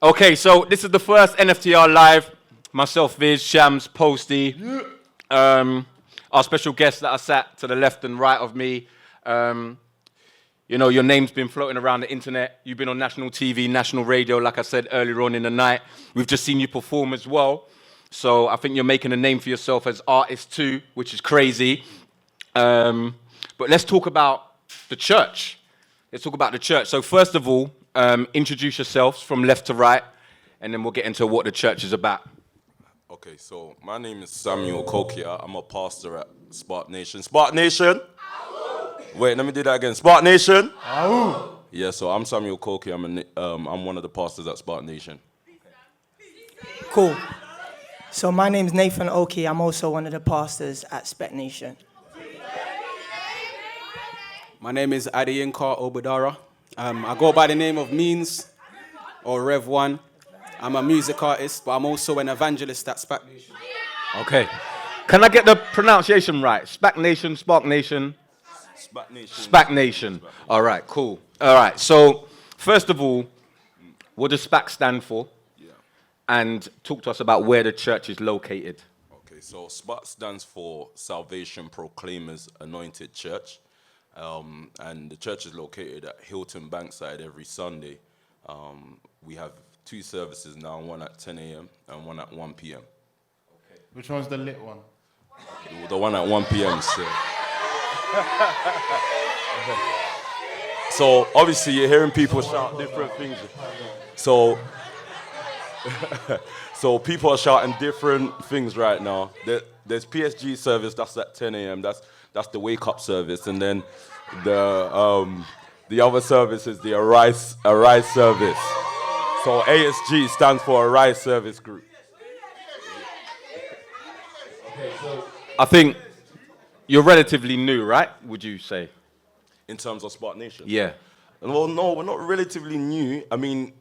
Okay, so this is the first NFTR live. Myself, Viz, Chams, Posty. Our special guests that are sat to the left and right of me. You know, your name's been floating around the internet. You've been on national TV, national radio, like I said earlier on in the night. We've just seen you perform as well. So I think you're making a name for yourself as artist too, which is crazy. But let's talk about the church. Let's talk about the church. So first of all, introduce yourselves from left to right, and then we'll get into what the church is about. Okay, so my name is Samuel Kokia. I'm a pastor at Spark Nation. Spark Nation? Wait, let me do that again. Spark Nation? Yeah, so I'm Samuel Kokia. I'm one of the pastors at Spark Nation. Cool. So my name's Nathan Oki. I'm also one of the pastors at SPAC Nation. My name is Adeyinka Obadara. I go by the name of Means or Rev1. I'm a music artist, but I'm also an evangelist at SPAC Nation. Okay. Can I get the pronunciation right? SPAC Nation, Spark Nation? SPAC Nation. SPAC Nation. All right, cool. All right, so first of all, what does SPAC stand for? Yeah. And talk to us about where the church is located. Okay, so SPAC stands for Salvation Proclaimers Anointed Church. And the church is located at Hilton Bankside every Sunday. We have 2 services now, one at 10 a.m. and one at 1 p.m. Okay. Which one's the lit one? The one at 1 p.m. So obviously you're hearing people shout different things. So people are shouting different things right now. There's PSG service, that's at 10 a.m. That's the wake up service, and then the other service is the Arise service. So ASG stands for Arise Service Group. I think you're relatively new, right? Would you say? In terms of Spark Nation? Yeah. Well, no, we're not relatively new. I mean,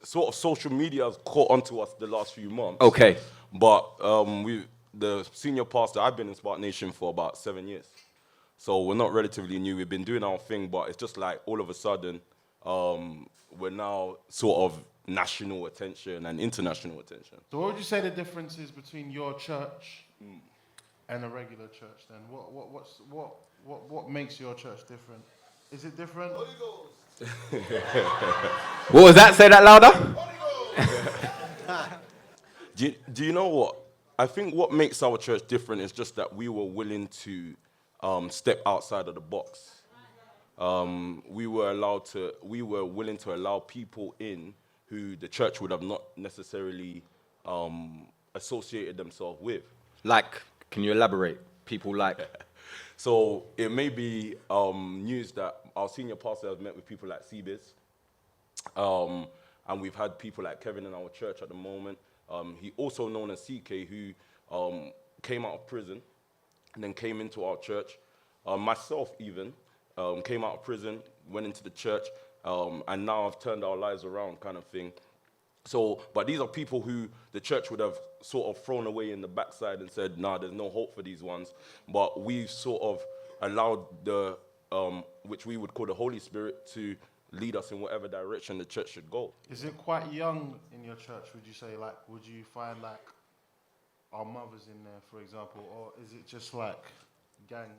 sort of social media has caught onto us the last few months. Okay. But the senior pastor, I've been in Spark Nation for about 7 years. So we're not relatively new. We've been doing our thing, but it's just like all of a sudden, we're now sort of national attention and international attention. So what would you say the difference is between your church and a regular church then? What makes your church different? Is it different? What was that? Say that louder. Do you know what? I think what makes our church different is just that we were willing to step outside of the box. We were willing to allow people in who the church would have not necessarily associated themselves with. Like, can you elaborate? People like... So it may be news that our senior pastor has met with people like CBiz. And we've had people like Kevin in our church at the moment. He also known as CK, who came out of prison and then came into our church. Myself even came out of prison, went into the church, and now I've turned our lives around kind of thing. So, but these are people who the church would have sort of thrown away in the backside and said, nah, there's no hope for these ones. But we've sort of allowed the, which we would call the Holy Spirit, to lead us in whatever direction the church should go. Is it quite young in your church, would you say? Like, would you find like our mothers in there, for example, or is it just like gang?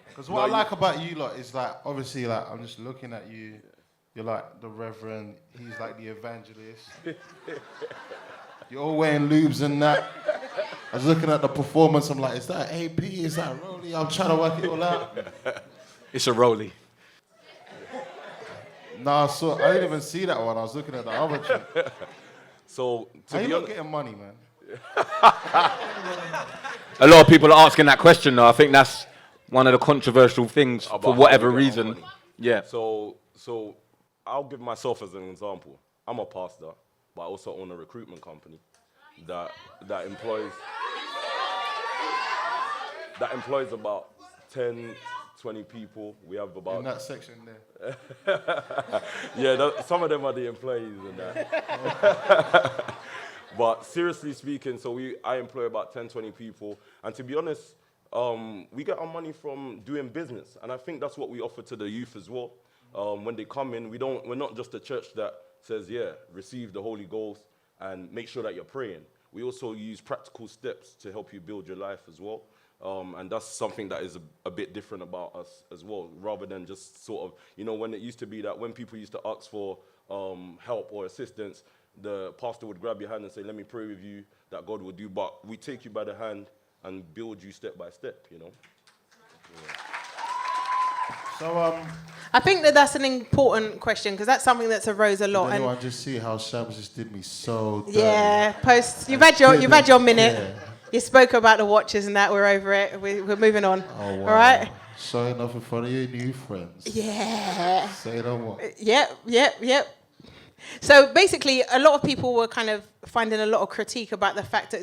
Because what I like about you lot is like, obviously, like I'm just looking at you. You're like the reverend. He's like the evangelist. You're all wearing lubes and that. I was looking at the performance. I'm like, is that AP? Is that Rolly? I'm trying to work it all out. It's a Rolly. Nah, so I didn't even see that one. I was looking at the other chick. So, How you not getting money, man? A lot of people are asking that question, though. I think that's one of the controversial things for whatever reason. Yeah. So I'll give myself as an example. I'm a pastor, but I also own a recruitment company that employs about 10, 20 people. We have about... In that section there. Yeah, some of them are the employees and that. But seriously speaking, I employ about 10, 20 people. And to be honest, we get our money from doing business. And I think that's what we offer to the youth as well. When they come in, we're not just a church that says, yeah, receive the Holy Ghost and make sure that you're praying. We also use practical steps to help you build your life as well. And that's something that is a bit different about us as well, rather than just sort of, when it used to be that when people used to ask for help or assistance, the pastor would grab your hand and say, let me pray with you, that God will do. But we take you by the hand and build you step by step, Yeah. So, I think that's an important question because that's something that's arose a lot. did anyone just see how Chams just did me so dirty? Yeah, you've had your minute. Yeah. You spoke about the watches and that. We're over it. We're moving on. Oh, wow. All right. Showing off in front of your new friends. Yeah. Say no more. Yep. So basically, a lot of people were kind of finding a lot of critique about the fact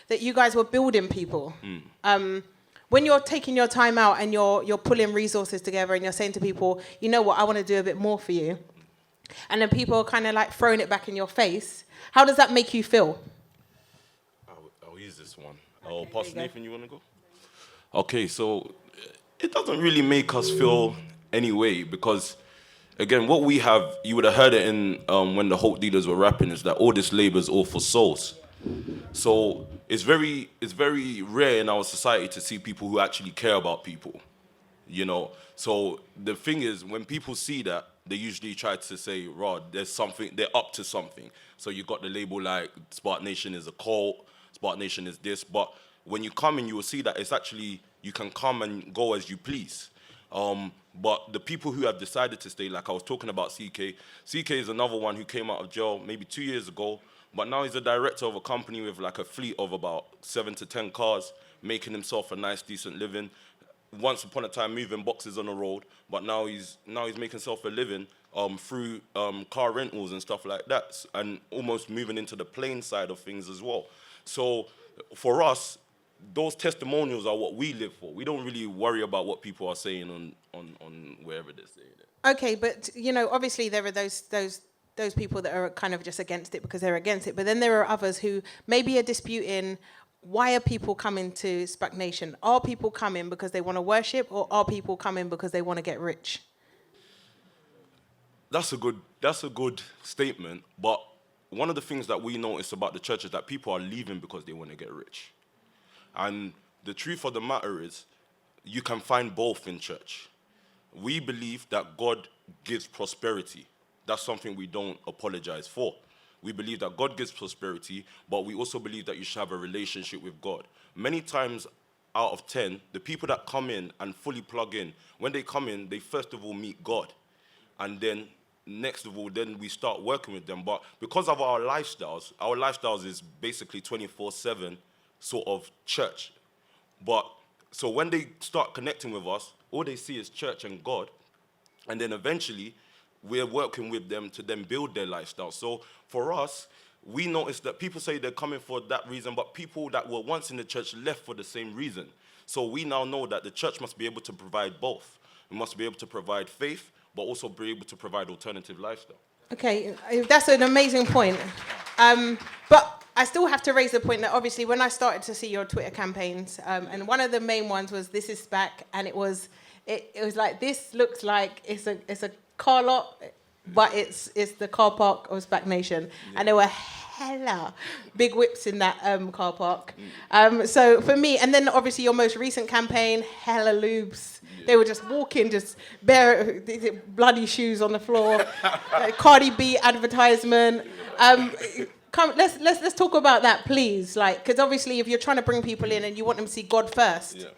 that you guys were building people. When you're taking your time out and you're pulling resources together and you're saying to people, you know what, I want to do a bit more for you, and then people are kind of like throwing it back in your face, how does that make you feel? I'll use this one. Pastor Nathan, you want to go? Okay, so it doesn't really make us feel any way because, again, what we have, you would have heard it in when the Hope Dealers were rapping, is that all this labor is all for souls. So it's very rare in our society to see people who actually care about people, So the thing is, when people see that, they usually try to say, Rod, there's something, they're up to something. So you got the label like Spark Nation is a cult, Spark Nation is this, but when you come in, you will see that it's actually, you can come and go as you please. But the people who have decided to stay, like I was talking about CK is another one who came out of jail maybe 2 years ago, but now he's a director of a company with like a fleet of about 7 to 10 cars, making himself a nice, decent living. Once upon a time, moving boxes on the road, but now he's making himself a living through car rentals and stuff like that, and almost moving into the plane side of things as well. So for us, those testimonials are what we live for. We don't really worry about what people are saying on wherever they're saying it. Okay, but obviously there are those people that are kind of just against it because they're against it, but then there are others who maybe are disputing, why are people coming to SPAC Nation? Are people coming because they want to worship, or are people coming because they want to get rich? That's a good statement, but one of the things that we notice about the church is that people are leaving because they want to get rich. And the truth of the matter is, you can find both in church. We believe that God gives prosperity. That's something we don't apologize for. We believe that God gives prosperity, but we also believe that you should have a relationship with God. Many times out of 10, the people that come in and fully plug in, when they come in, they first of all meet God. And then next of all, then we start working with them. But because of our lifestyles is basically 24/7 sort of church. But so when they start connecting with us, all they see is church and God. And then eventually, we're working with them to then build their lifestyle. So for us, we notice that people say they're coming for that reason, but people that were once in the church left for the same reason. So we now know that the church must be able to provide both. We must be able to provide faith, but also be able to provide alternative lifestyle. Okay, that's an amazing point. But I still have to raise the point that obviously when I started to see your Twitter campaigns, and one of the main ones was "This is SPAC," and it was like, this looks like it's a car lot, but it's the car park of SPAC Nation, yeah. And there were hella big whips in that car park. So for me, and then obviously your most recent campaign, hella lubes. Yeah. They were just walking, just bare bloody shoes on the floor. Cardi B advertisement. Let's talk about that, please. Like, because obviously, if you're trying to bring people in and you want them to see God first, yeah.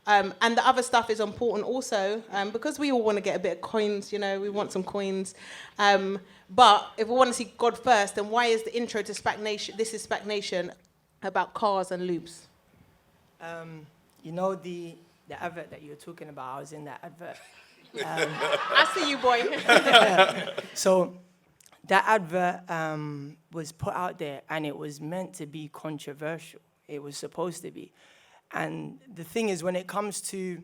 And the other stuff is important also, because we all want to get a bit of coins. We want some coins. But if we want to see God first, then why is the intro to SPAC Nation? This is SPAC Nation about cars and lubes. The advert that you were talking about, I was in that advert. I see you, boy. So that advert was put out there, and it was meant to be controversial. It was supposed to be. And the thing is, when it comes to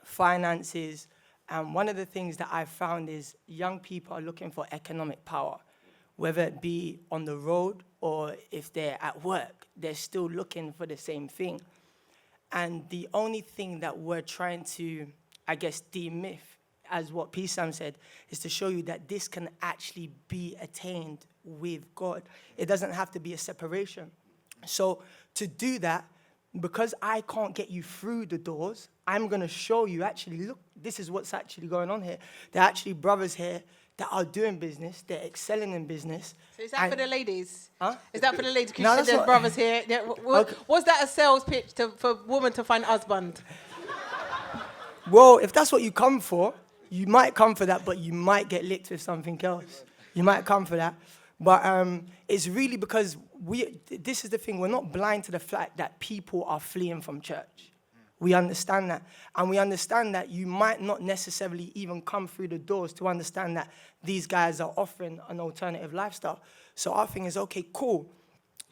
finances, one of the things that I've found is young people are looking for economic power, whether it be on the road or if they're at work, they're still looking for the same thing. And the only thing that we're trying to, I guess, demyth as what P. Sam said, is to show you that this can actually be attained with God. It doesn't have to be a separation. So to do that, because I can't get you through the doors, I'm going to show you, actually, look, this is what's actually going on here. There are actually brothers here that are doing business, they're excelling in business. So is that for the ladies? Huh? Is that for the ladies? No, Because that's there's not- brothers here. Yeah, Okay. Was that a sales pitch for women to find husband? Well, if that's what you come for, you might come for that, but you might get licked with something else. You might come for that. But it's really because this is the thing, we're not blind to the fact that people are fleeing from church. We understand that. And we understand that you might not necessarily even come through the doors to understand that these guys are offering an alternative lifestyle. So our thing is, okay, cool.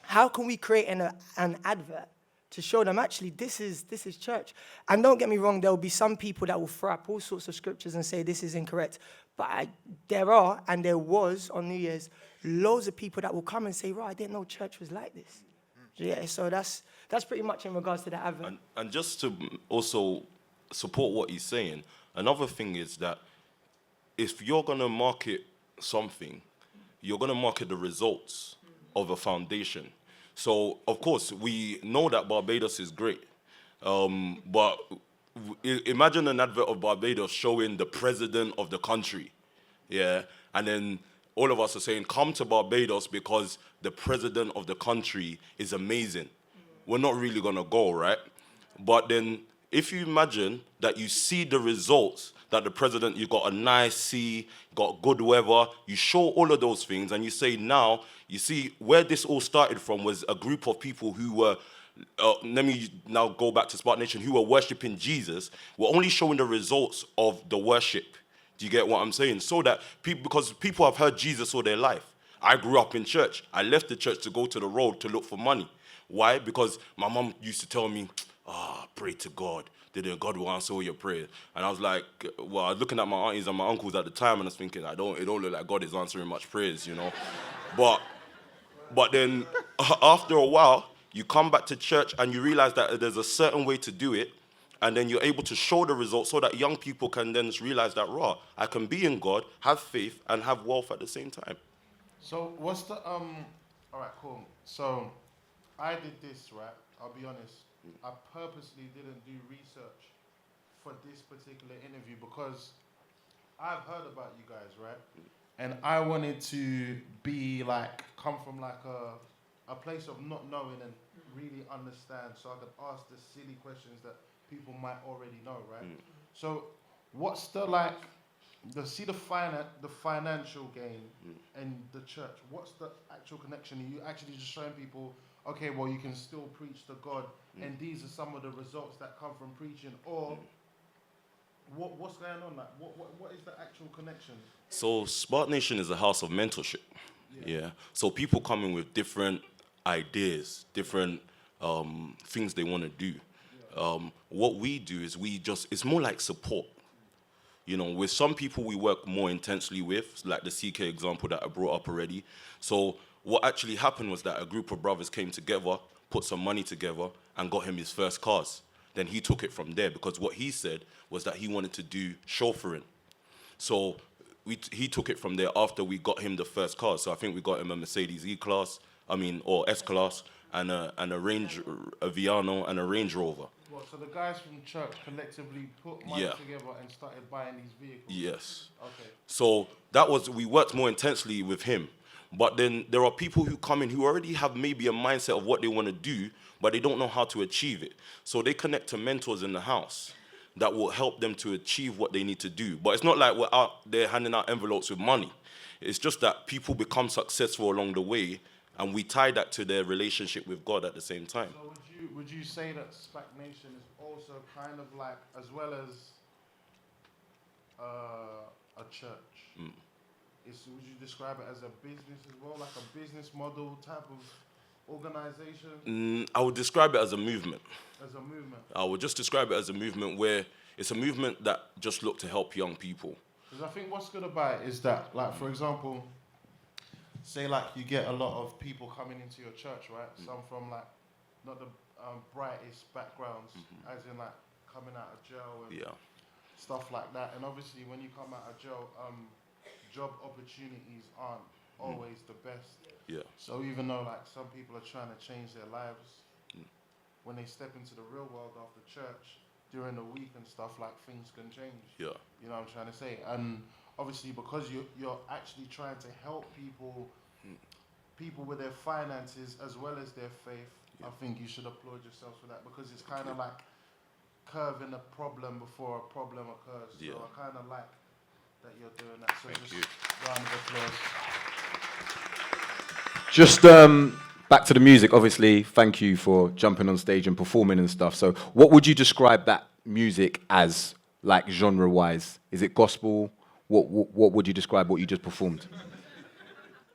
How can we create an advert to show them, actually, this is church? And don't get me wrong, there will be some people that will throw up all sorts of scriptures and say this is incorrect. But there are, and there was on New Year's, loads of people that will come and say, right, I didn't know church was like this. Yeah, so that's pretty much in regards to the advert. And just to also support what he's saying, another thing is that if you're going to market something, you're going to market the results of a foundation. So, of course, we know that Barbados is great, but imagine an advert of Barbados showing the president of the country, yeah, and then all of us are saying, come to Barbados because the president of the country is amazing. We're not really going to go, right? But then if you imagine that you see the results, that the president, you got a nice sea, got good weather, you show all of those things, and you say now, you see where this all started from was a group of people who were, let me now go back to SPAC Nation, who were worshiping Jesus. We're only showing the results of the worship. Do you get what I'm saying? So that people, because people have heard Jesus all their life. I grew up in church. I left the church to go to the road to look for money. Why? Because my mom used to tell me, pray to God. Then God will answer all your prayers. And I was like, well, I was looking at my aunties and my uncles at the time, and I was thinking, it don't look like God is answering much prayers, you know. But then after a while, you come back to church and you realize that there's a certain way to do it, and then you're able to show the results so that young people can then realize that, I can be in God, have faith, and have wealth at the same time. So what's the all right, cool. So I did this, right? I'll be honest. I purposely didn't do research for this particular interview because I've heard about you guys, right? And I wanted to be like, come from like a place of not knowing and really understand, so I could ask the silly questions that people might already know, right? So what's the like, the financial gain and the church, what's the actual connection? Are you actually just showing people, okay, well, you can still preach to God, and these are some of the results that come from preaching, or what's going on? Like, what is the actual connection? So SPAC Nation is a house of mentorship. Yeah. So people come in with different ideas, different things they want to do. What we do is it's more like support. You know, with some people we work more intensely with, like the CK example that I brought up already. So what actually happened was that a group of brothers came together, put some money together, and got him his first cars. Then he took it from there, because what he said was that he wanted to do chauffeuring. So he took it from there after we got him the first car. So I think we got him a Mercedes E-Class, or S-Class, and a Viano and a Range Rover. Well, so the guys from church collectively put money together and started buying these vehicles? Yes. Okay. So we worked more intensely with him. But then there are people who come in who already have maybe a mindset of what they want to do, but they don't know how to achieve it. So they connect to mentors in the house that will help them to achieve what they need to do. But it's not like we're out there handing out envelopes with money. It's just that people become successful along the way, and we tie that to their relationship with God at the same time. So would you say that SPAC Nation is also kind of like, as well as a church, would you describe it as a business as well, like a business model type of organization? I would describe it as a movement. As a movement? I would just describe it as a movement where it's a movement that just look to help young people. Because I think what's good about it is that, like, for example, say like you get a lot of people coming into your church, right? Some from like not the brightest backgrounds, as in like coming out of jail. And stuff like that. And obviously, when you come out of jail, job opportunities aren't always the best. Yeah. So even though like some people are trying to change their lives, when they step into the real world after church during the week and stuff, like things can change. Yeah. You know what I'm trying to say? And obviously, because you're actually trying to help people with their finances as well as their faith, I think you should applaud yourselves for that, because it's kind of like curving a problem before a problem occurs. Yeah. So I kind of like that you're doing that. So Thank just you. round of applause. Just back to the music, obviously, thank you for jumping on stage and performing and stuff. So what would you describe that music as, like genre-wise? Is it gospel? What would you describe what you just performed?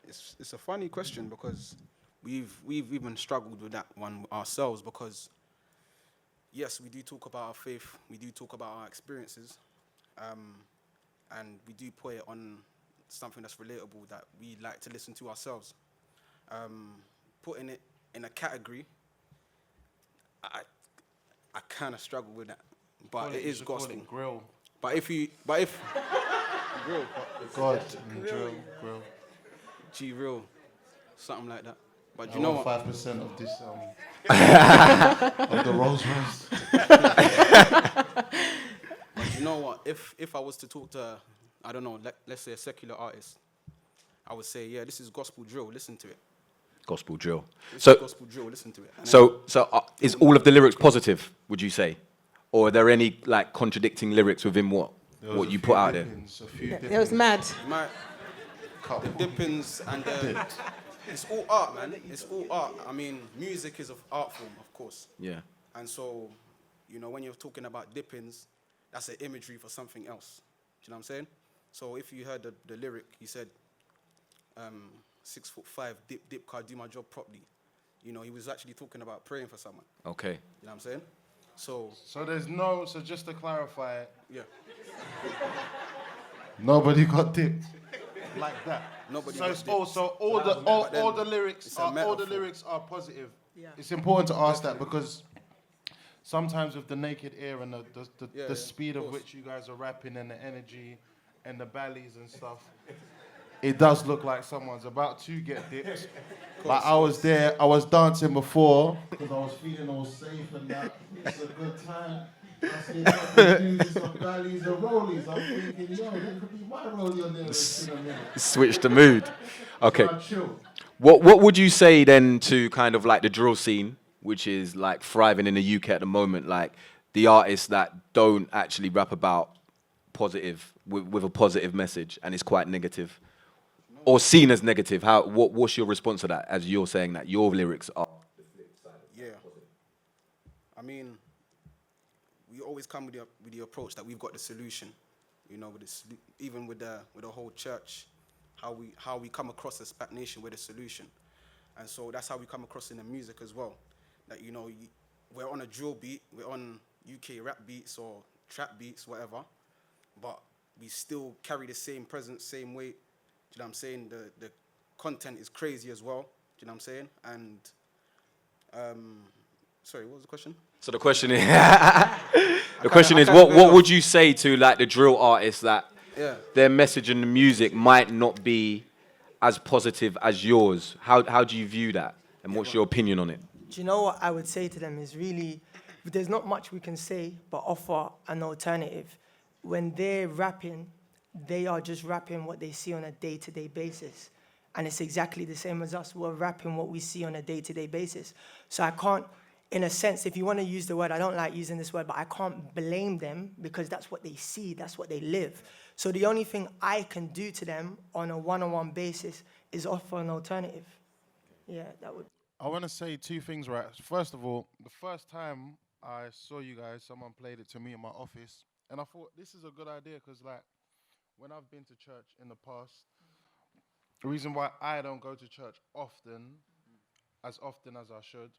It's a funny question because we've even struggled with that one ourselves, because yes, we do talk about our faith, we do talk about our experiences, and we do put it on something that's relatable that we like to listen to ourselves. Putting it in a category, I kind of struggle with that, but it is gospel. Grill. But if grill, God, drill, grill. G real, something like that. But you know what? 5% of this of the Rolls Royce. But you know what? If I was to talk to, I don't know, let's say a secular artist, I would say, yeah, this is gospel drill. Listen to it. Gospel drill. This is gospel drill. Listen to it. And So is all of the lyrics positive, would you say? Or are there any like contradicting lyrics within what you put out there? It was mad. the dippings and it's all art, man. It's all art. I mean, music is an art form, of course. Yeah. And so, you know, when you're talking about dippings, that's an imagery for something else. Do you know what I'm saying? So if you heard the lyric, he said, 6'5", dip, car, do my job properly. You know, he was actually talking about praying for someone. Okay. You know what I'm saying? So So just to clarify, yeah. nobody got dipped like that. Nobody So got it's dipped. all the lyrics it's a are metaphor. positive. Yeah. It's important to ask that because sometimes with the naked ear and the speed of which you guys are rapping and the energy and the Ballys and stuff, it does look like someone's about to get dipped. Like I was there, I was dancing before because I was feeling all safe and that. It's a good time. I see a couple of dudes, some Ballys and rollies. I'm thinking, yo, that could be my rollie on there in a minute. Switch the mood. Okay. So I chill. What would you say then to kind of like the drill scene, which is like thriving in the UK at the moment, like the artists that don't actually rap about positive with a positive message and it's quite negative, or seen as negative? What's your response to that? As you're saying that your lyrics are. Yeah. I mean, we always come with the approach that we've got the solution. You know, even with the whole church, how we come across as SPAC Nation with a solution, and so that's how we come across in the music as well. That you know, we're on a drill beat, we're on UK rap beats or trap beats, whatever, but we still carry the same presence, same weight. Do you know what I'm saying? The content is crazy as well. Do you know what I'm saying? And sorry, what was the question? So the question is, what would you say to like the drill artists that their message in the music might not be as positive as yours? How do you view that? And what's your opinion on it? Do you know what I would say to them is really, there's not much we can say but offer an alternative. When they're rapping, they are just rapping what they see on a day-to-day basis. And it's exactly the same as us. We're rapping what we see on a day-to-day basis. So I can't, in a sense, if you want to use the word, I don't like using this word, but I can't blame them because that's what they see, that's what they live. So the only thing I can do to them on a one-on-one basis is offer an alternative. Yeah, that would. I want to say two things, right? First of all, the first time I saw you guys, someone played it to me in my office, and I thought this is a good idea because, like, when I've been to church in the past, the reason why I don't go to church often as I should,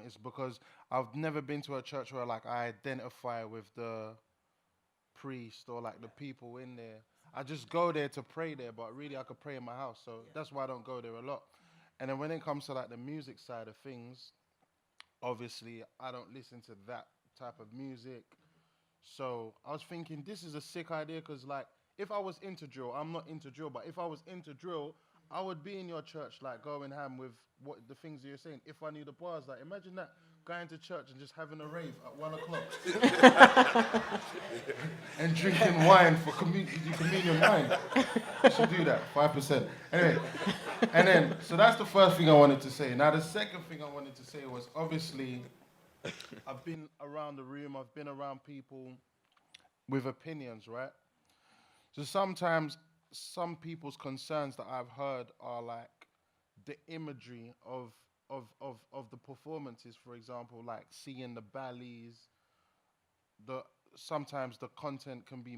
is because I've never been to a church where, like, I identify with the priest or, like, the people in there. I just go there to pray there, but really I could pray in my house, so that's why I don't go there a lot. And then when it comes to like the music side of things, obviously I don't listen to that type of music. So I was thinking this is a sick idea because, like, if I was into drill, I'm not into drill, but if I was into drill, I would be in your church, like, going ham with what the things that you're saying. If I knew the bars, like, imagine that, going to church and just having a rave at 1 o'clock. And drinking wine for communion wine. You should do that, 5%. Anyway, and then, so that's the first thing I wanted to say. Now, the second thing I wanted to say was, obviously, I've been around the room, I've been around people with opinions, right? So sometimes some people's concerns that I've heard are like the imagery of the performances, for example, like seeing the Ballys, sometimes the content can be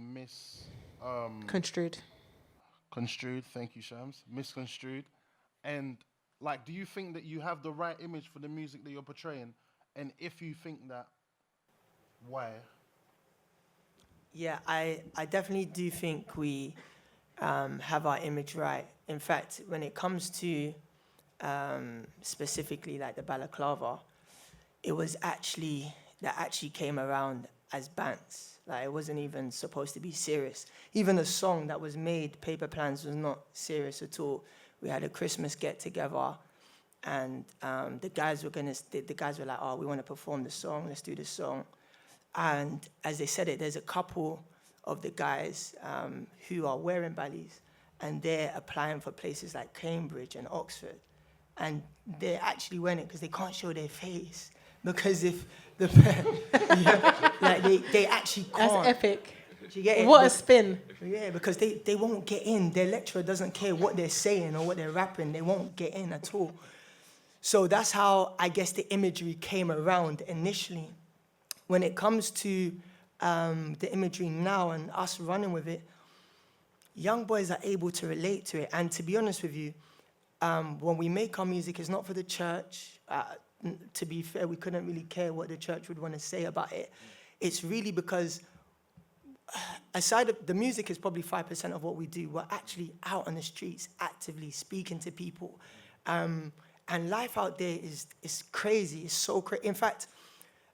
Construed. construed, thank you, Chams, misconstrued. And like, do you think that you have the right image for the music that you're portraying? And if you think that, why? Yeah, I definitely do think we have our image right. In fact, when it comes to specifically like the balaclava, that actually came around as bands. Like, it wasn't even supposed to be serious. Even the song that was made, Paper Plans, was not serious at all. We had a Christmas get together, and the guys were like, oh, we want to perform the song, let's do the song. And as they said it, there's a couple of the guys who are wearing Ballys, and they're applying for places like Cambridge and Oxford. And they're actually wearing it because they can't show their face. Because if they actually can't. That's epic. Do you get it? What a spin. Yeah, because they won't get in. Their lecturer doesn't care what they're saying or what they're rapping. They won't get in at all. So that's how I guess the imagery came around initially. When it comes to the imagery now and us running with it, young boys are able to relate to it. And to be honest with you, when we make our music, it's not for the church. To be fair, we couldn't really care what the church would want to say about it. It's really because aside of the music is probably 5% of what we do, we're actually out on the streets actively speaking to people. And life out there is crazy. It's so crazy. In fact,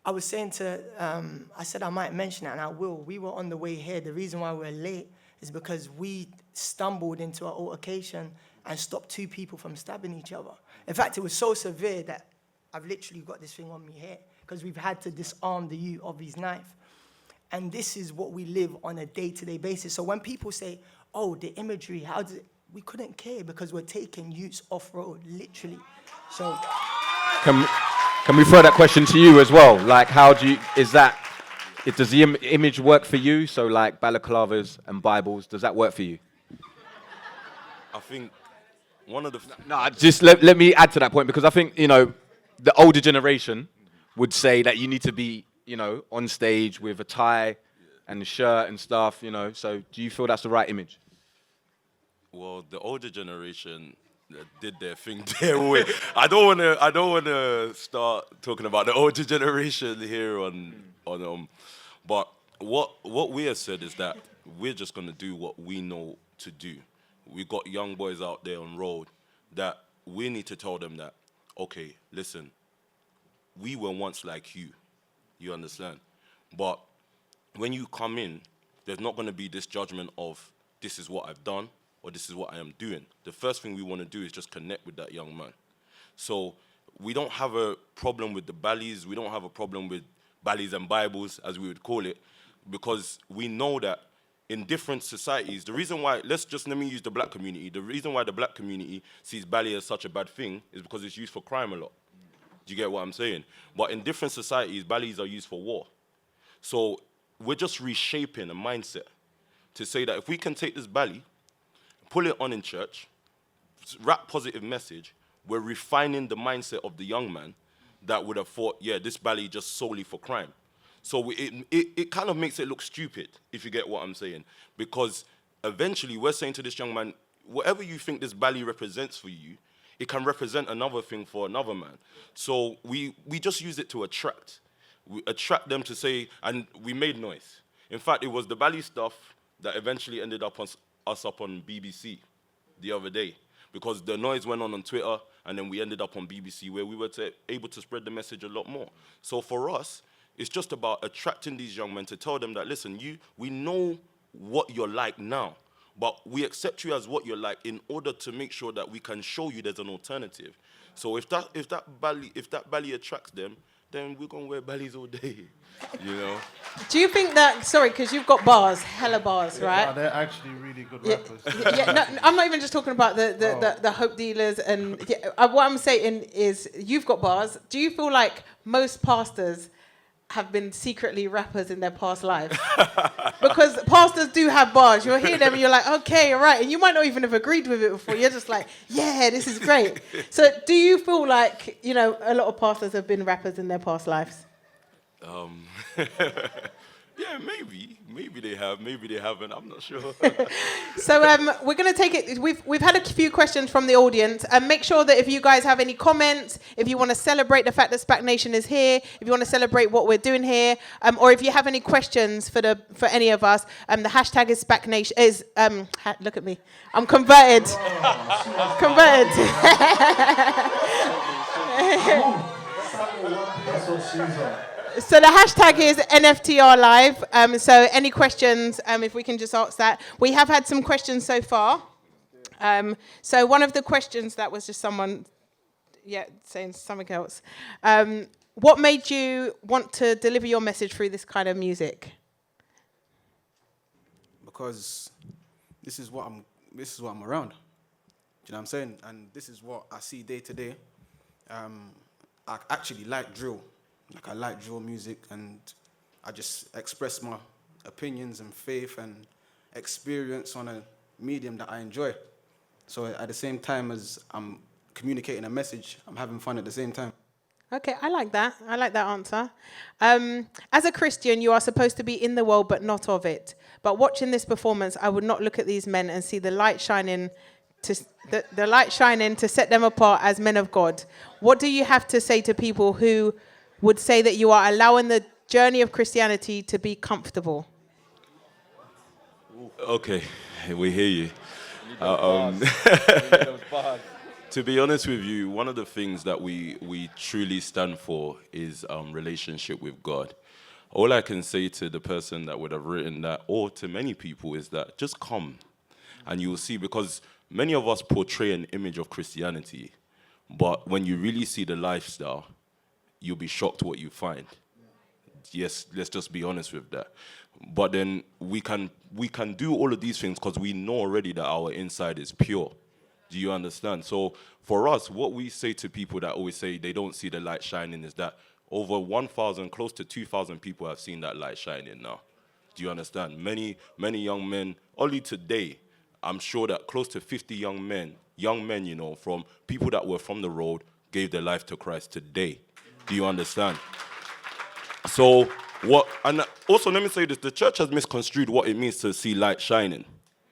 I was saying I said I might mention it, and I will. We were on the way here. The reason why we're late is because we stumbled into an altercation and stopped 2 people from stabbing each other. In fact, it was so severe that I've literally got this thing on me here because we've had to disarm the youth of his knife. And this is what we live on a day-to-day basis. So when people say, oh, the imagery, how does it? We couldn't care because we're taking youths off-road, literally. So Can we throw that question to you as well? Like, how do you, does the image work for you? So like balaclavas and Bibles, does that work for you? I think one of the... No, just let me add to that point, because I think, the older generation would say that you need to be, on stage with a tie and a shirt and stuff, So do you feel that's the right image? Well, the older generation did their thing their way. I don't want to start talking about the older generation here but what we have said is that we're just going to do what we know to do. We got young boys out there on road that we need to tell them that, okay, listen, we were once like you understand? But when you come in, there's not going to be this judgment of this is what I've done or this is what I am doing. The first thing we want to do is just connect with that young man. So we don't have a problem with the Ballys. We don't have a problem with Ballys and Bibles, as we would call it, because we know that in different societies, the reason why, let me use the black community. The reason why the black community sees Bally as such a bad thing is because it's used for crime a lot. Do you get what I'm saying? But in different societies, Ballys are used for war. So we're just reshaping a mindset to say that if we can take this Bally, pull it on in church, rap positive message, we're refining the mindset of the young man that would have thought, yeah, this Bally just solely for crime. So it kind of makes it look stupid, if you get what I'm saying. Because eventually we're saying to this young man, whatever you think this Bally represents for you, it can represent another thing for another man. So we just use it to attract. We attract them to say, and we made noise. In fact, it was the Bally stuff that eventually ended up us up on BBC the other day, because the noise went on Twitter, and then we ended up on BBC, where we were able to spread the message a lot more. So for us, it's just about attracting these young men to tell them that, listen, we know what you're like now, but we accept you as what you're like in order to make sure that we can show you there's an alternative. So if that Bally attracts them, then we're gonna wear Ballys all day, you know. Do you think that? Sorry, because you've got bars, hella bars, right? No, they're actually really good rappers. No, I'm not even just talking about the hope dealers and what I'm saying is you've got bars. Do you feel like most pastors have been secretly rappers in their past lives? Because pastors do have bars. You'll hear them and you're like, okay, all right. And you might not even have agreed with it before. You're just like, yeah, this is great. So do you feel like, a lot of pastors have been rappers in their past lives? Yeah, maybe they have, maybe they haven't. I'm not sure. So we're going to take it. We've had a few questions from the audience. Make sure that if you guys have any comments, if you want to celebrate the fact that SPAC Nation is here, if you want to celebrate what we're doing here, or if you have any questions for any of us, the hashtag is SPAC Nation. Look at me, I'm converted. Converted. So the hashtag is NFTR Live. So any questions, if we can just ask that. We have had some questions so far. So one of the questions that was just someone, saying something else. What made you want to deliver your message through this kind of music? Because this is what I'm around. Do you know what I'm saying? And this is what I see day to day. I actually like drill. Like, I like drill music, and I just express my opinions and faith and experience on a medium that I enjoy. So at the same time as I'm communicating a message, I'm having fun at the same time. Okay, I like that. I like that answer. As a Christian, you are supposed to be in the world but not of it. But watching this performance, I would not look at these men and see the light shining to set them apart as men of God. What do you have to say to people who would say that you are allowing the journey of Christianity to be comfortable? Okay, we hear you. To be honest with you, one of the things that we truly stand for is relationship with God. All I can say to the person that would have written that, or to many people, is that just come and you will see, because many of us portray an image of Christianity, but when you really see the lifestyle, you'll be shocked what you find. Yes, let's just be honest with that. But then we can do all of these things because we know already that our inside is pure. Do you understand? So for us, what we say to people that always say they don't see the light shining is that over 1,000, close to 2,000 people have seen that light shining now. Do you understand? Many young men, only today, I'm sure that close to 50 young men, from people that were from the road, gave their life to Christ today. Do you understand? So and also let me say this, the church has misconstrued what it means to see light shining.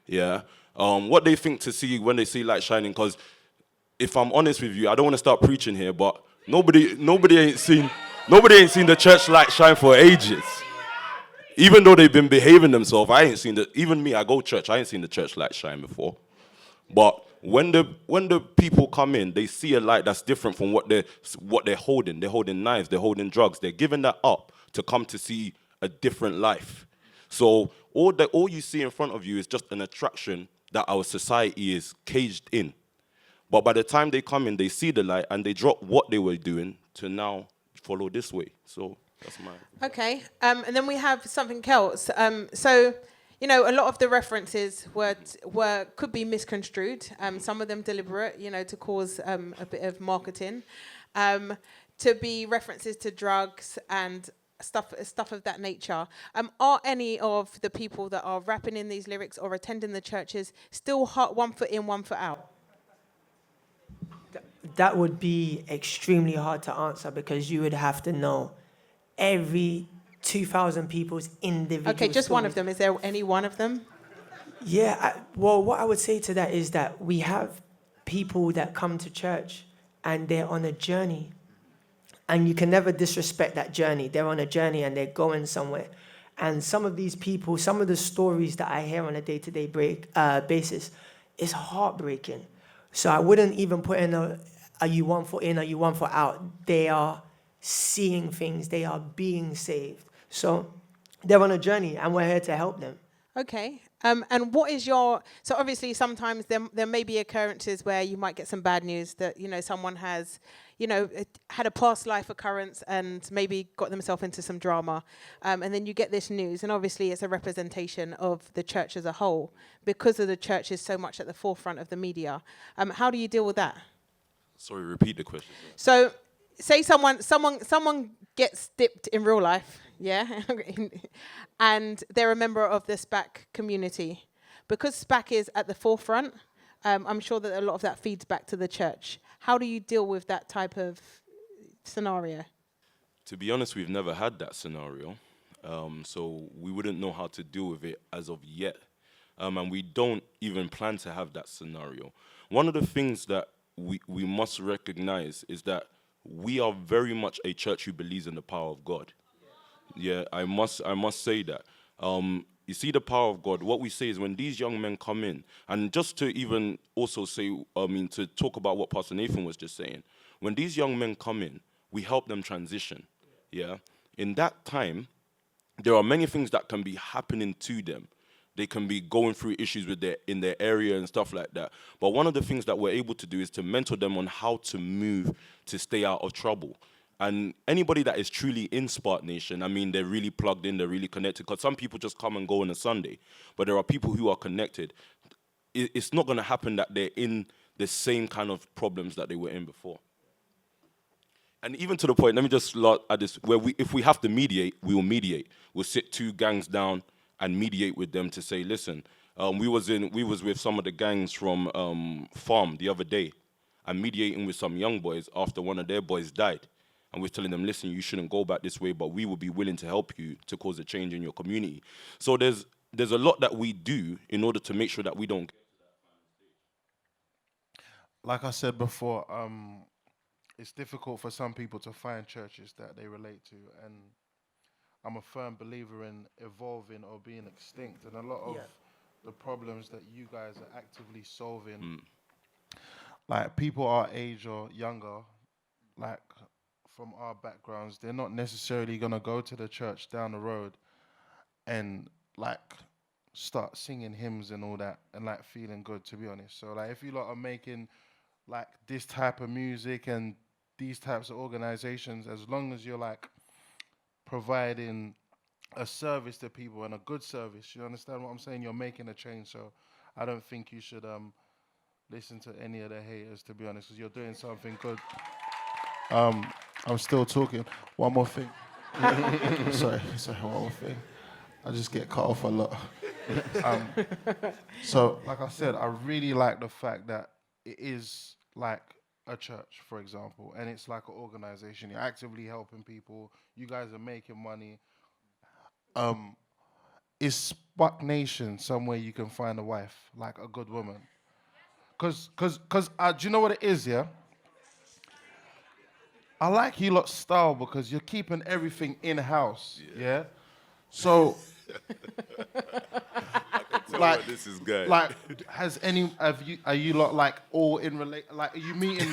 Yeah. What they think to see when they see light shining, because if I'm honest with you, I don't want to start preaching here, but nobody ain't seen the church light shine for ages. Even though they've been behaving themselves, I ain't seen even me, I go to church, I ain't seen the church light shine before. But when the people come in, they see a light that's different from what they're holding. They're holding knives, they're holding drugs. They're giving that up to come to see a different life. So all you see in front of you is just an attraction that our society is caged in. But by the time they come in, they see the light and they drop what they were doing to now follow this way. So that's mine. Okay, and then we have something else. So, a lot of the references could be misconstrued. Some of them deliberate, to cause a bit of marketing, to be references to drugs and stuff of that nature. Are any of the people that are rapping in these lyrics or attending the churches still one foot in, one foot out? That would be extremely hard to answer, because you would have to know every 2,000 people's individual Okay, just story. one of them. Is there any one of them? Yeah, what I would say to that is that we have people that come to church and they're on a journey. And you can never disrespect that journey. They're on a journey and they're going somewhere. And some of these people, some of the stories that I hear on a day-to-day basis is heartbreaking. So I wouldn't even put in are you 1 foot in, are you 1 foot out? They are seeing things, they are being saved. So they're on a journey, and we're here to help them. Okay. And what is your, so obviously sometimes there may be occurrences where you might get some bad news that, someone has, had a past life occurrence and maybe got themselves into some drama. And then you get this news, and obviously it's a representation of the church as a whole because of the church is so much at the forefront of the media. How do you deal with that? Sorry, repeat the question. So say someone gets dipped in real life, yeah, and they're a member of the SPAC community. Because SPAC is at the forefront, I'm sure that a lot of that feeds back to the church. How do you deal with that type of scenario? To be honest, we've never had that scenario, so we wouldn't know how to deal with it as of yet. And we don't even plan to have that scenario. One of the things that we must recognize is that we are very much a church who believes in the power of God. Yeah, I must say that. You see the power of God. What we say is when these young men come in, and just to even also say, to talk about what Pastor Nathan was just saying, when these young men come in, we help them transition. Yeah, in that time, there are many things that can be happening to them. They can be going through issues in their area and stuff like that. But one of the things that we're able to do is to mentor them on how to move to stay out of trouble. And anybody that is truly in Spark Nation, they're really plugged in, they're really connected. Because some people just come and go on a Sunday. But there are people who are connected. It's not going to happen that they're in the same kind of problems that they were in before. And even to the point, let me just add this, where if we have to mediate, we will mediate. We'll sit two gangs down and mediate with them to say, listen, we was with some of the gangs from Farm the other day and mediating with some young boys after one of their boys died. And we're telling them, listen, you shouldn't go back this way, but we will be willing to help you to cause a change in your community. So there's a lot that we do in order to make sure that we don't get to that. Like I said before, it's difficult for some people to find churches that they relate to, and I'm a firm believer in evolving or being extinct, and a lot of the problems that you guys are actively solving, like people our age or younger, like from our backgrounds, they're not necessarily going to go to the church down the road and like start singing hymns and all that and like feeling good, to be honest. So like if you lot are making like this type of music and these types of organizations, as long as you're like providing a service to people and a good service, you understand what I'm saying? You're making a change. So I don't think you should listen to any of the haters, to be honest, because you're doing something good. I'm still talking. One more thing. sorry, one more thing. I just get cut off a lot. So, like I said, I really like the fact that it is like a church, for example, and it's like an organization. You're actively helping people. You guys are making money. Is Spark Nation somewhere you can find a wife, like a good woman? Because do you know what it is, yeah? I like you lot's style because you're keeping everything in-house, yeah? So, like, this is good. Like, are you lot like all in like, are you meeting,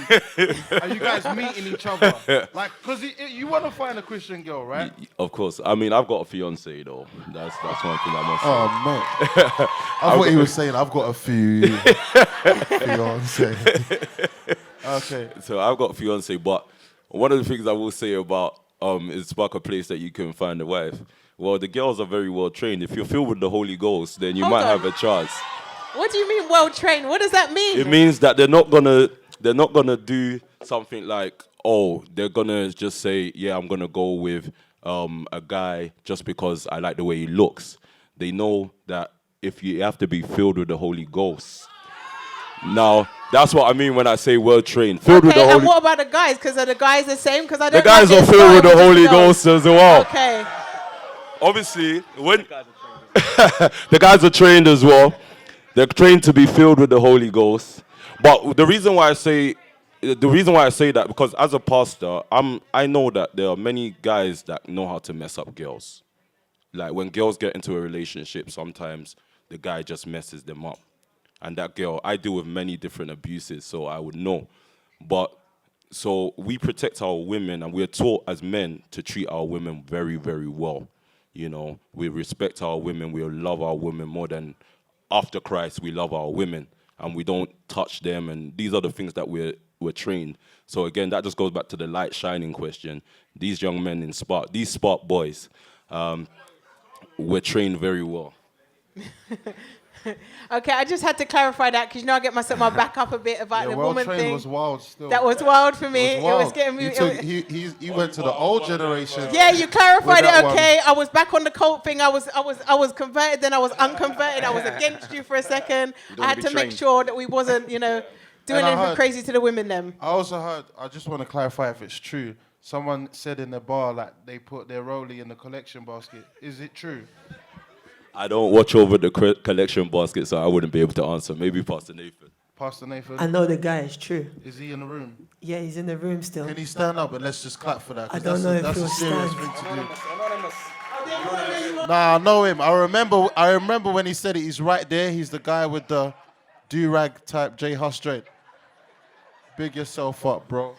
are you guys meeting each other? Like, because you want to find a Christian girl, right? Of course. I've got a fiance though. That's one thing I must say. Oh, mate. I thought he was saying I've got a few fiance. Okay. So I've got a fiance, but one of the things I will say about is Spark a place that you can find a wife. Well, the girls are very well trained. If you're filled with the Holy Ghost, then you might have a chance. What do you mean well trained? What does that mean? It means that they're not gonna do something like, oh, they're gonna just say, yeah, I'm gonna go with a guy just because I like the way he looks. They know that if you have to be filled with the Holy Ghost. Now, that's what I mean when I say well trained. Filled with the Holy. And what about the guys? Because are the guys the same? Because I don't. The guys are filled with the Holy Ghost as well. Okay. Obviously, when the guys are trained as well, they're trained to be filled with the Holy Ghost. But the reason why I say that, because as a pastor, I know that there are many guys that know how to mess up girls. Like when girls get into a relationship, sometimes the guy just messes them up. And that girl, I deal with many different abuses, so I would know. But So we protect our women, and we're taught as men to treat our women very, very well. You know, we respect our women, we love our women more than after Christ, we love our women, and we don't touch them, and these are the things that we're trained. So again, that just goes back to the light shining question. These young men in Spark, these Spark boys, were trained very well. Okay, I just had to clarify that because I get my back up a bit about the woman thing. Was wild still. That was wild for me. It was It was getting me. He went to the old generation. Yeah, you clarified With it. that Okay, I was back on the cult thing. I was converted, then I was unconverted. I was against you for a second. I had to make sure that we wasn't, doing anything crazy to the women. Them. I also heard. I just want to clarify if it's true. Someone said in the bar like they put their rollie in the collection basket. Is it true? I don't watch over the collection basket, so I wouldn't be able to answer. Maybe Pastor Nathan. Pastor Nathan? I know the guy is true. Is he in the room? Yeah, he's in the room still. Can he stand up and let's just clap for that? I don't know if that's he'll a serious stand. thing to do. Nah, I know him. I remember when he said it. He's right there. He's the guy with the do-rag type J Huss dread. Big yourself up, bro.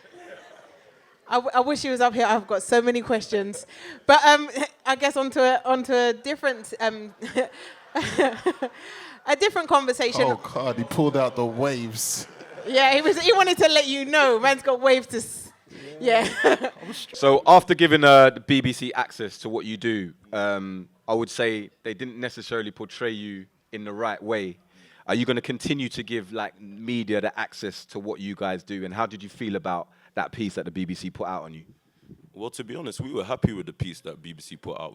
I wish he was up here. I've got so many questions, but I guess onto a different a different conversation. Oh God, he pulled out the waves. Yeah, he wanted to let you know, man's got waves to. Yeah. So after giving the BBC access to what you do, I would say they didn't necessarily portray you in the right way. Are you going to continue to give media the access to what you guys do, and how did you feel about that piece that the BBC put out on you? Well, to be honest, we were happy with the piece that BBC put out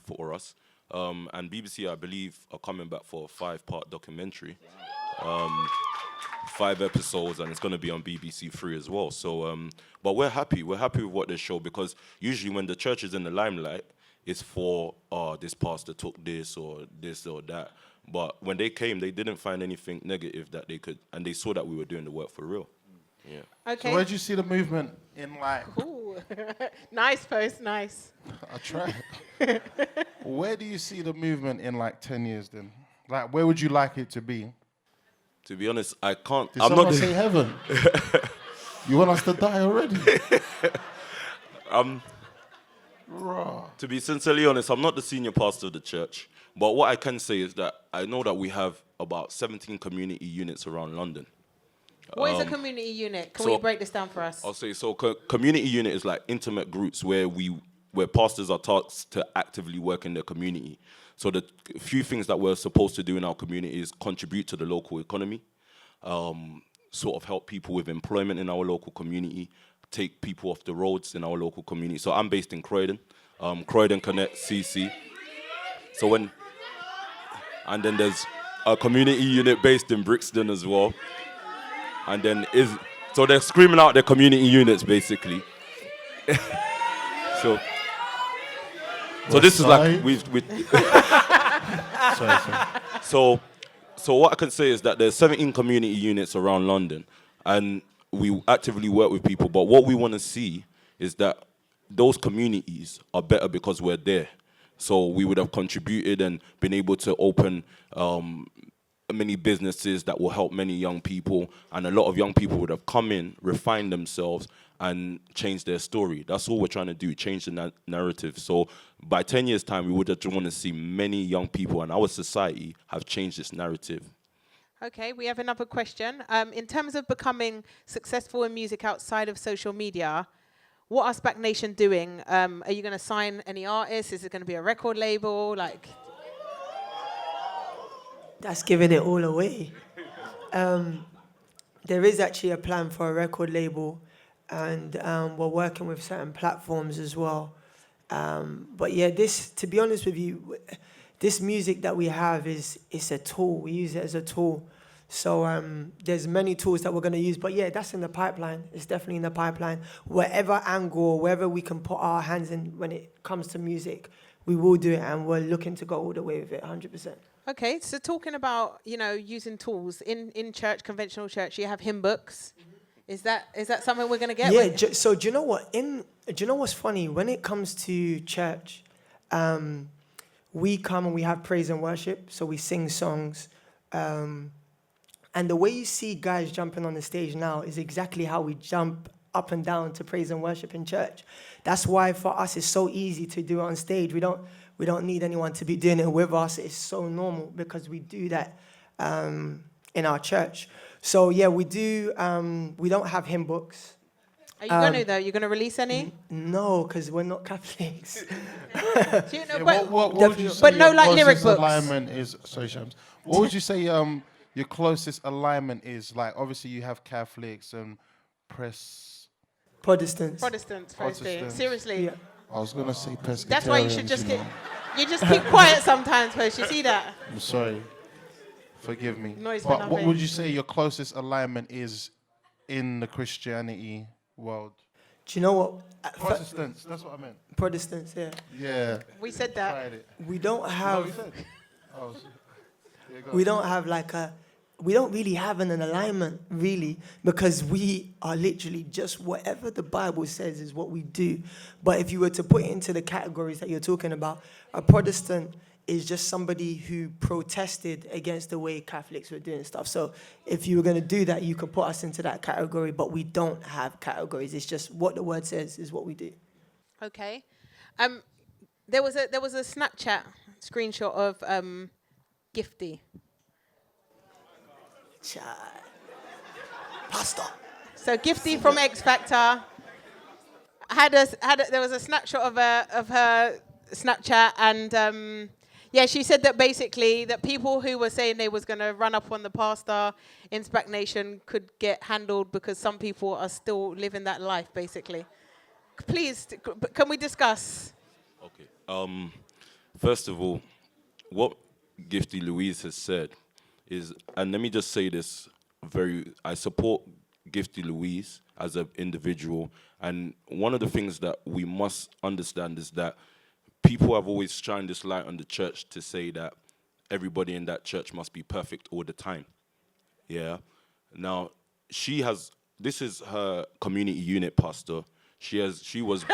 for us. And BBC, I believe, are coming back for a 5-part documentary. 5 episodes, and it's going to be on BBC 3 as well. So, but we're happy. We're happy with what they show, because usually when the church is in the limelight, it's for, this pastor took this or that. But when they came, they didn't find anything negative that they could, and they saw that we were doing the work for real. Yeah. Okay. So where did you see the movement in Ooh. Nice post, nice. I tried. Where do you see the movement in 10 years then? Where would you like it to be? To be honest, I can't. Did someone say heaven? You want us to die already? To be sincerely honest, I'm not the senior pastor of the church, but what I can say is that I know that we have about 17 community units around London. What is a community unit? Can we break this down for us? I'll say so. Community unit is intimate groups where pastors are tasked to actively work in their community. So the few things that we're supposed to do in our community is contribute to the local economy, sort of help people with employment in our local community, take people off the roads in our local community. So I'm based in Croydon, Croydon Connect CC. And then there's a community unit based in Brixton as well. And then so they're screaming out their community units basically. So this is sorry. So what I can say is that there's 17 community units around London, and we actively work with people. But what we want to see is that those communities are better because we're there. So we would have contributed and been able to open many businesses that will help many young people, and a lot of young people would have come in, refined themselves, and changed their story. That's all we're trying to do, change the narrative. So by 10 years' time, we would have want to see many young people in our society have changed this narrative. Okay, we have another question. In terms of becoming successful in music outside of social media, what are SPAC Nation doing? Are you going to sign any artists? Is it going to be a record label? That's giving it all away. There is actually a plan for a record label, and we're working with certain platforms as well. But yeah, to be honest with you, this music that we have it's a tool. We use it as a tool. So there's many tools that we're going to use. But yeah, that's in the pipeline. It's definitely in the pipeline. Wherever angle, wherever we can put our hands in when it comes to music, we will do it, and we're looking to go all the way with it, 100%. Okay, so talking about, using tools in church, conventional church, you have hymn books. Is that something we're going to get? Yeah, so do you know what? Do you know what's funny? When it comes to church, we come and we have praise and worship. So we sing songs. And the way you see guys jumping on the stage now is exactly how we jump up and down to praise and worship in church. That's why for us it's so easy to do it on stage. We don't need anyone to be doing it with us. It's so normal because we do that in our church. So yeah, we do. We don't have hymn books. Are you going to, though? You're going to release any? No, because we're not Catholics. Do you know, Yeah, but, what would you say but no, your like, lyric closest books. alignment is? Sorry, Chams. What would you say your closest alignment is? Like, obviously, you have Catholics and Protestants. Posty. Seriously. Yeah. I was gonna say Presbyterians. That's why you should just know. you just keep quiet sometimes, Post. You see that? I'm sorry. Forgive me. Noise for But what nothing. would you say your closest alignment is in the Christianity world? Do you know what? Protestants. That's what I meant. Protestants, yeah. Yeah. We said that. Tried it. We don't have. Oh, yeah, go We on. don't have like a. We don't really have an alignment, really, because we are literally just whatever the Bible says is what we do. But if you were to put it into the categories that you're talking about, a Protestant is just somebody who protested against the way Catholics were doing stuff. So if you were going to do that, you could put us into that category, but we don't have categories. It's just what the word says is what we do. Okay. There was a Snapchat screenshot of Giftie. Pastor. So Giftie from X Factor there was a snapshot of her Snapchat, and yeah, she said that basically that people who were saying they was going to run up on the pastor in SPAC Nation could get handled because some people are still living that life, basically. Please, can we discuss? Okay. First of all, what Giftie Louise has said is, and let me just say this I support Giftie Louise as an individual, and one of the things that we must understand is that people have always shined this light on the church to say that everybody in that church must be perfect all the time. Yeah. Now, this is her community unit pastor. She was.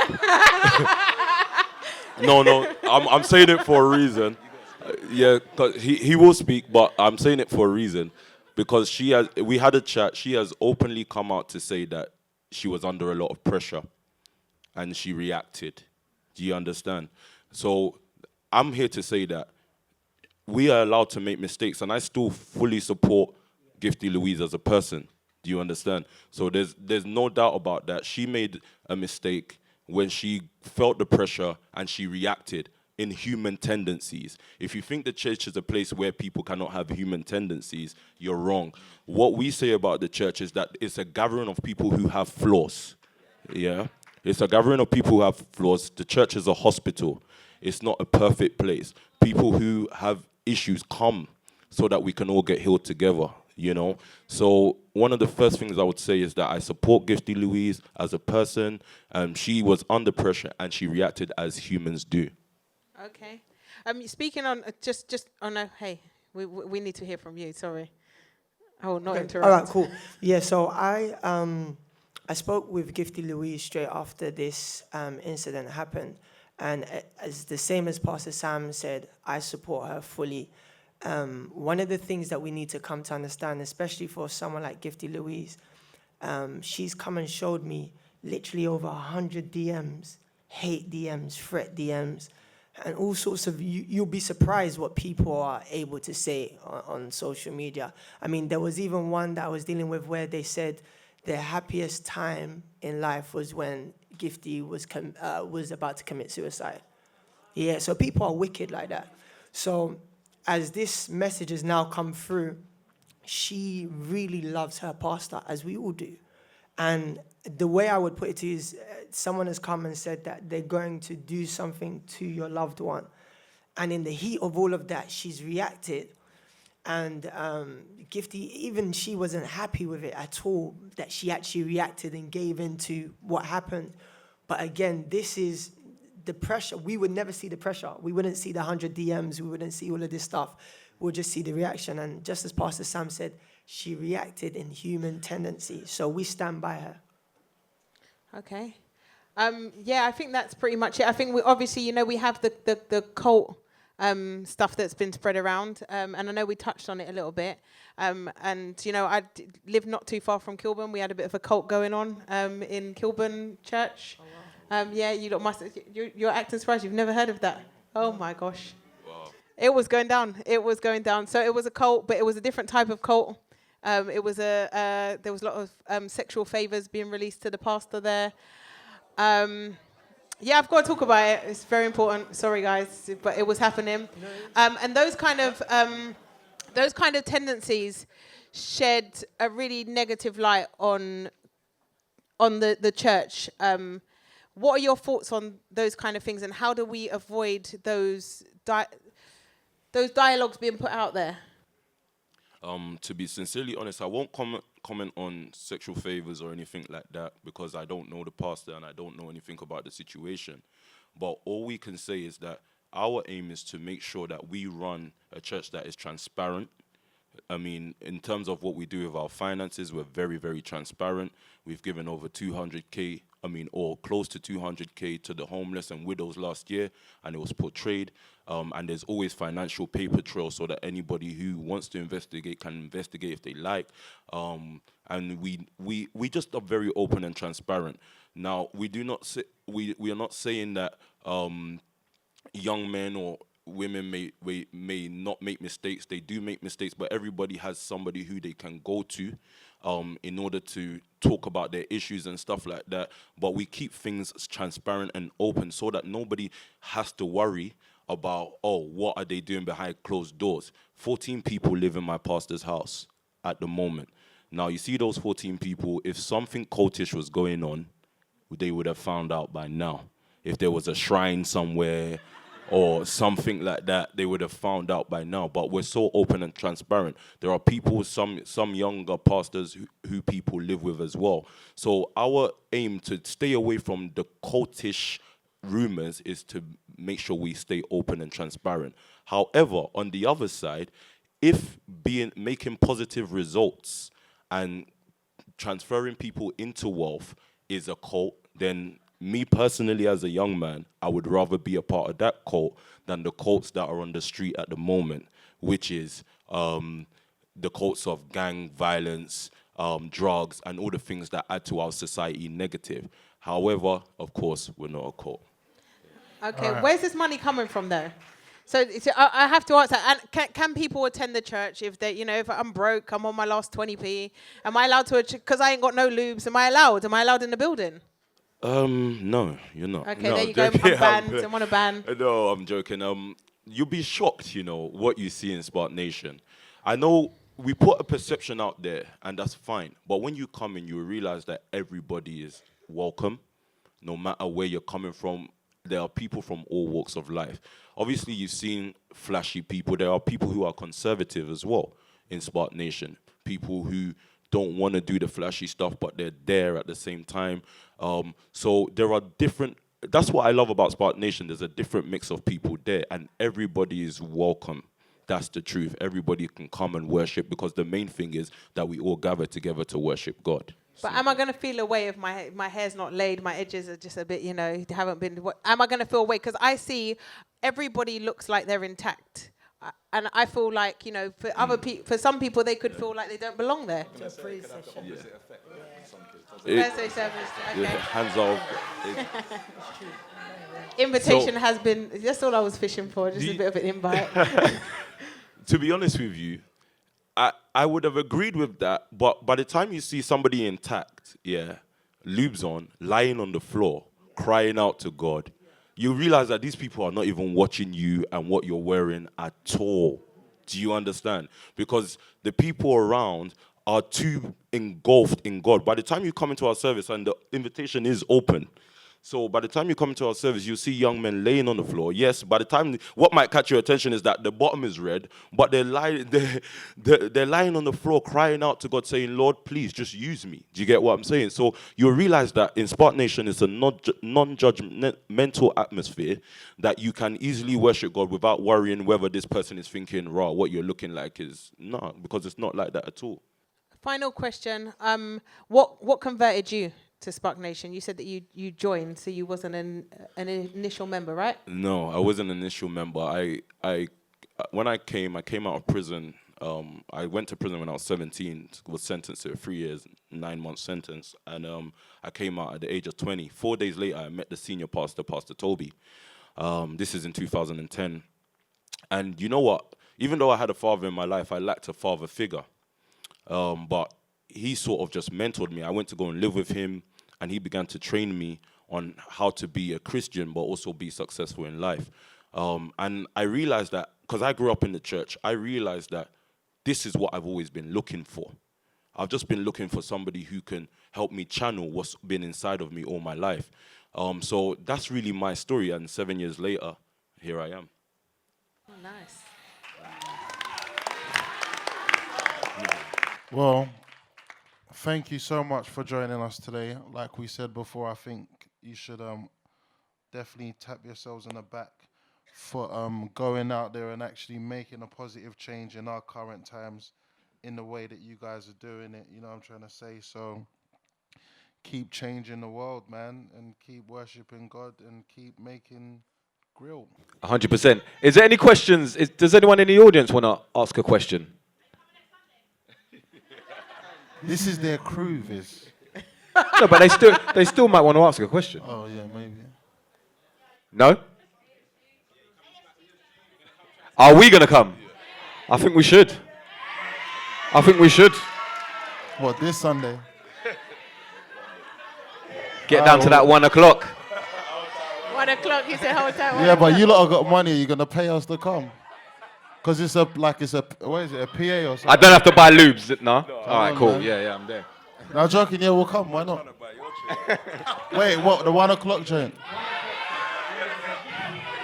No, I'm saying it for a reason. Yeah, 'cause he will speak, but I'm saying it for a reason. Because we had a chat, she has openly come out to say that she was under a lot of pressure and she reacted. Do you understand? So I'm here to say that we are allowed to make mistakes, and I still fully support Giftie Louise as a person. Do you understand? So there's no doubt about that. She made a mistake when she felt the pressure and she reacted in human tendencies. If you think the church is a place where people cannot have human tendencies, you're wrong. What we say about the church is that it's a gathering of people who have flaws. Yeah? It's a gathering of people who have flaws. The church is a hospital. It's not a perfect place. People who have issues come so that we can all get healed together, you know? So one of the first things I would say is that I support Giftie Louise as a person. She was under pressure and she reacted as humans do. Okay. Speaking on hey, we need to hear from you. Sorry. Oh, not interrupt. All right, cool. Yeah, so I spoke with Giftie Louise straight after this incident happened, and as the same as Pastor Sam said, I support her fully. One of the things that we need to come to understand, especially for someone like Giftie Louise, she's come and showed me literally over 100 DMs, hate DMs, threat DMs, and all sorts of, you'll be surprised what people are able to say on social media. I mean, there was even one that I was dealing with where they said their happiest time in life was when Giftie was about to commit suicide. Yeah, so people are wicked like that. So as this message has now come through, she really loves her pastor, as we all do. And the way I would put it to you is someone has come and said that they're going to do something to your loved one. And in the heat of all of that, she's reacted. And Giftie, even she wasn't happy with it at all, that she actually reacted and gave in to what happened. But again, this is the pressure. We would never see the pressure. We wouldn't see the 100 DMs. We wouldn't see all of this stuff. We'll just see the reaction. And just as Pastor Sam said, she reacted in human tendency. So we stand by her. Okay. Yeah, I think that's pretty much it. I think we obviously, we have the cult stuff that's been spread around. And I know we touched on it a little bit. And, you know, I lived not too far from Kilburn. We had a bit of a cult going on in Kilburn Church. Oh, wow. Yeah, you lot must, you're acting surprised. You've never heard of that? Oh, my gosh. Wow. It was going down. It was going down. So it was a cult, but it was a different type of cult. It was there was a lot of sexual favors being released to the pastor there. Yeah, I've got to talk about it. It's very important. Sorry, guys, but it was happening. And those kind of tendencies shed a really negative light on the church. What are your thoughts on those kind of things, and how do we avoid those dialogues being put out there? To be sincerely honest, I won't comment on sexual favors or anything like that, because I don't know the pastor and I don't know anything about the situation. But all we can say is that our aim is to make sure that we run a church that is transparent. I mean, in terms of what we do with our finances, we're very, very transparent. We've given over 200K, or close to 200K to the homeless and widows last year, and it was portrayed. And there's always financial paper trail so that anybody who wants to investigate can investigate if they like. And we just are very open and transparent. Now, we are not saying that young men or women may not make mistakes. They do make mistakes, but everybody has somebody who they can go to in order to talk about their issues and stuff like that. But we keep things transparent and open so that nobody has to worry about, what are they doing behind closed doors? 14 people live in my pastor's house at the moment. Now, you see those 14 people, if something cultish was going on, they would have found out by now. If there was a shrine somewhere or something like that, they would have found out by now. But we're so open and transparent. There are people, some younger pastors who people live with as well. So our aim to stay away from the cultish rumors is to make sure we stay open and transparent. However, on the other side, if making positive results and transferring people into wealth is a cult, then me personally as a young man, I would rather be a part of that cult than the cults that are on the street at the moment, which is the cults of gang violence, drugs, and all the things that add to our society negative. However, of course, we're not a cult. Okay, right. Where's this money coming from, though? So I have to ask that. And can people attend the church if they, if I'm broke, I'm on my last 20p? Am I allowed to? Because I ain't got no lubes. Am I allowed? Am I allowed in the building? No, you're not. Okay, no, there you go. I'm banned. I'm on a ban. No, I'm joking. You'll be shocked, what you see in Spark Nation. I know we put a perception out there, and that's fine. But when you come in, you realize that everybody is welcome, no matter where you're coming from. There are people from all walks of life. Obviously, you've seen flashy people. There are people who are conservative as well in Spark Nation. People who don't want to do the flashy stuff, but they're there at the same time. So there are different. That's what I love about Spark Nation. There's a different mix of people there, and everybody is welcome. That's the truth. Everybody can come and worship, because the main thing is that we all gather together to worship God. But am I going to feel away if my hair's not laid, my edges are just a bit, haven't been... Am I going to feel away? Because I see everybody looks like they're intact. And I feel like, for some people, they could feel like they don't belong there. Birthday service, okay. Hands off. Invitation has been... That's all I was fishing for, just a bit of an invite. To be honest with you, I would have agreed with that, but by the time you see somebody intact, lubes on, lying on the floor, crying out to God, you realize that these people are not even watching you and what you're wearing at all. Do you understand? Because the people around are too engulfed in God. By the time you come into our service, and the invitation is open, so by the time you come into our service, you see young men laying on the floor. Yes, by the time, what might catch your attention is that the bottom is red, but they're lying on the floor crying out to God saying, Lord, please just use me. Do you get what I'm saying? So you'll realize that in Spark Nation, it's a non-judgmental atmosphere that you can easily worship God without worrying whether this person is thinking, what you're looking like is not, because it's not like that at all. Final question. What converted you to SPAC Nation? You said that you joined, so you wasn't an initial member, right? No, I wasn't an initial member. When I came out of prison. I went to prison when I was 17, was sentenced to a 3 years, 9 month sentence. And I came out at the age of 20. 4 days later, I met the senior pastor, Pastor Toby. This is in 2010. And you know what? Even though I had a father in my life, I lacked a father figure. But he sort of just mentored me. I went to go and live with him, and he began to train me on how to be a Christian, but also be successful in life. And I realized that, because I grew up in the church, I realized that this is what I've always been looking for. I've just been looking for somebody who can help me channel what's been inside of me all my life. So that's really my story, and 7 years later, here I am. Oh, nice. Well, thank you so much for joining us today. Like we said before, I think you should definitely tap yourselves on the back for going out there and actually making a positive change in our current times in the way that you guys are doing it. You know what I'm trying to say? So keep changing the world, man, and keep worshiping God and keep making grill. 100%. Is there any questions? Does anyone in the audience want to ask a question? This is their crew, Viz. No, but they still might want to ask a question. Oh, yeah, maybe. No? Are we going to come? I think we should. What, this Sunday? Get down to that 1 o'clock. 1 o'clock, you said hold time. Yeah, but you lot have got money. You're going to pay us to come. Because it's a, what is it, a PA or something? I don't have to buy lubes, no? All right, cool. Man. Yeah, I'm there. Now, joking, yeah, we'll come. Why not? Wait, what, the 1 o'clock joint?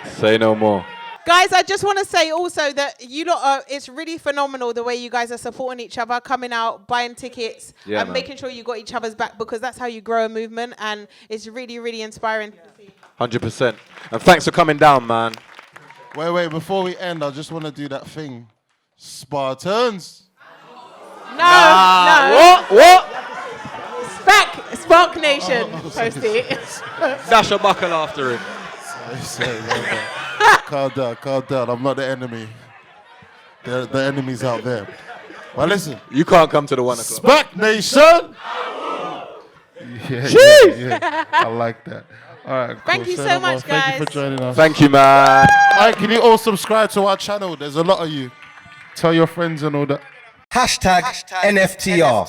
Say no more. Guys, I just want to say also that you lot it's really phenomenal the way you guys are supporting each other, coming out, buying tickets, and making sure you got each other's back, because that's how you grow a movement, and it's really, really inspiring. 100%. And thanks for coming down, man. Wait, before we end, I just want to do that thing. Spartans! No. What? SPAC Nation, Posty. Dash a buckle after him. Calm down. I'm not the enemy. The enemy's out there. Well, listen. You can't come to the 1 o'clock. SPAC Nation! Yeah. I like that. All right, cool. Thank you so much, guys. Thank you for joining us. Thank you, man. All right, can you all subscribe to our channel? There's a lot of you. Tell your friends and all that. #NFTR.